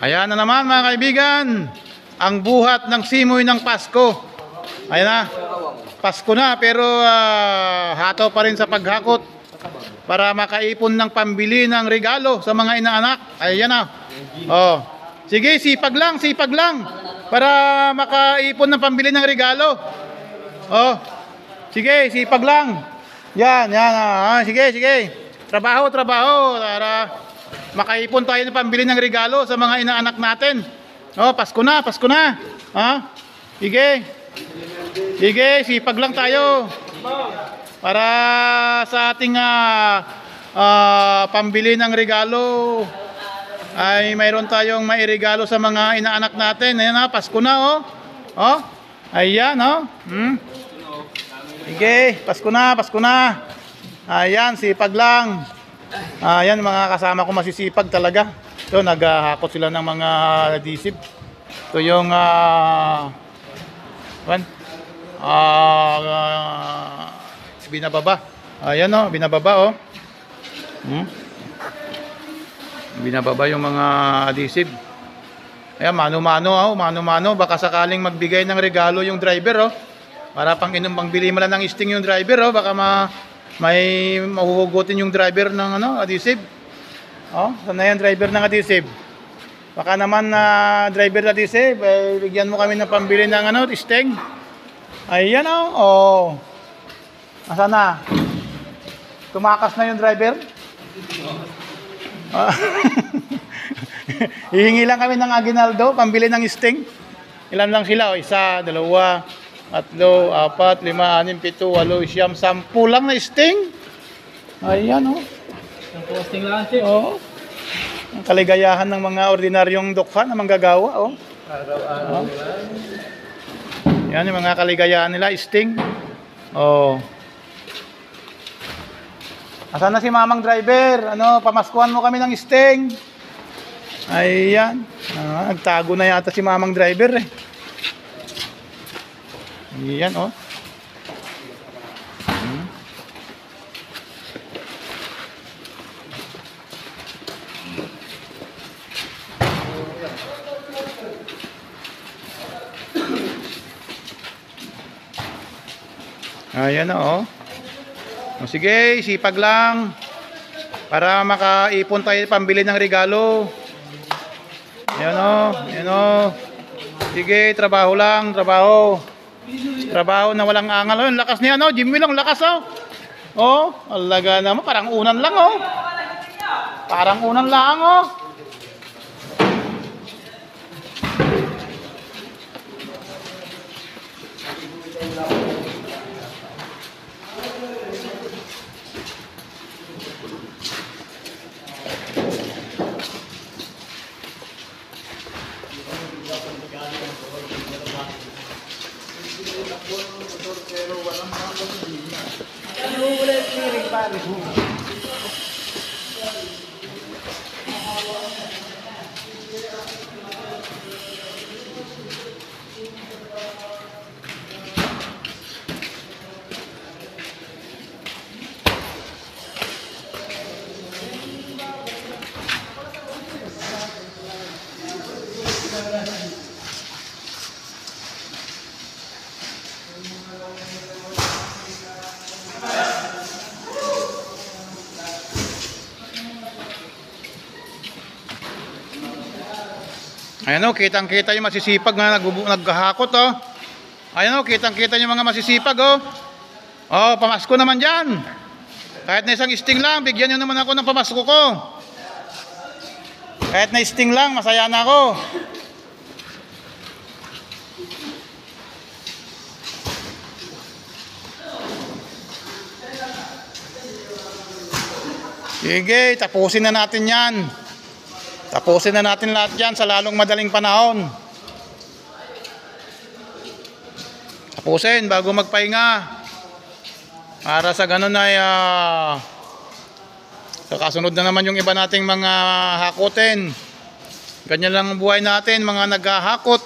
Ayan na naman mga kaibigan, ang buhat ng simoy ng Pasko. Ayan na, Pasko na pero hataw pa rin sa paghakot para makaipon ng pambili ng regalo sa mga inaanak. Ayan na. Oh. Sige, sipag lang para makaipon ng pambili ng regalo. Oh. Sige, sipag lang. Yan. Sige. Trabaho para makaipon tayo ng pambili ng regalo sa mga inaanak natin. Oh, Pasko na. Ha? Sige, sipag lang tayo. Para sa ating pambili ng regalo ay mayroon tayong mairegalo sa mga inaanak natin. Ayan na, Pasko na oh. Oh. Ayan oh. Sige, Pasko na. Ayan, sipag lang. Ayan, mga kasama ko masisipag talaga. Ito, naghahakot sila ng mga adhesive. Ito yung binababa. Ayan o, binababa o. Binababa yung mga adhesive. Ayan, mano-mano. Baka sakaling magbigay ng regalo yung driver o. Para pangbili mo lang ng sting yung driver o. Baka may mahuhugutin yung driver ng adhesive. Oh, saan na yan driver ng adhesive? Baka naman driver ng adhesive, bigyan mo kami ng pambili ng sting. Ayan oh. Nasaan na? Tumakas na yung driver? Hihingi lang kami ng aginaldo, pambili ng sting. Ilan lang sila? 1, 2, 3, 4, 5, 6, 7, 8, 9, 10, 10 lang na sting. Ayan oh. Ang posting lang siya. Oh. Ang kaligayahan ng mga ordinaryong dukha na manggagawa oh. Araw-araw lang. Yan yung mga kaligayahan nila, sting. Oh. Asan na si mamang driver? Pamaskuhan mo kami ng sting. Ayan. Nagtago na yata si mamang driver eh. Ayan oh. Ayan oh. Sige, sipag lang para makaipon tayo pambili ng regalo. Ayan oh. Sige, trabaho lang. Trabaho na walang angal. Ang lakas niya no, Jimmy lang lakas oh. Oh, alaga naman parang unan lang oh. Parang unan lang oh. Ayan o, kitang-kita yung masisipag na naghahakot o. Ayan o, kitang-kita yung mga masisipag o. O, pamasko naman dyan. Kahit na isang sting lang, bigyan nyo naman ako ng pamasko ko. Kahit na sting lang, masaya na ako. Sige, tapusin na natin yan. Tapusin na natin lahat yan sa lalong madaling panahon. Tapusin bago magpahinga. Para sa ganun ay kasunod na naman yung iba nating mga hakutin. Ganyan lang ang buhay natin, mga naghahakot.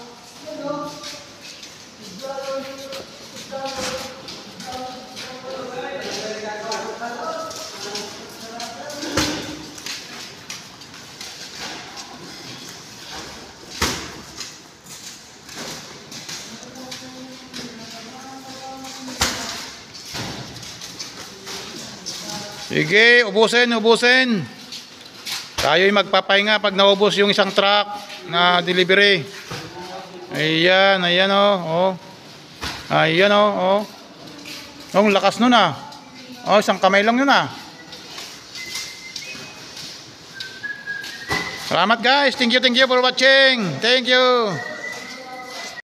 Sige, ubusin, ubusin. Tayo'y magpapahinga pag naubos yung isang truck na delivery. Ayan, ayan oh. Ayan oh. Ang lakas nun ah. Oh, isang kamay lang yun ah. Salamat guys. Thank you for watching. Thank you.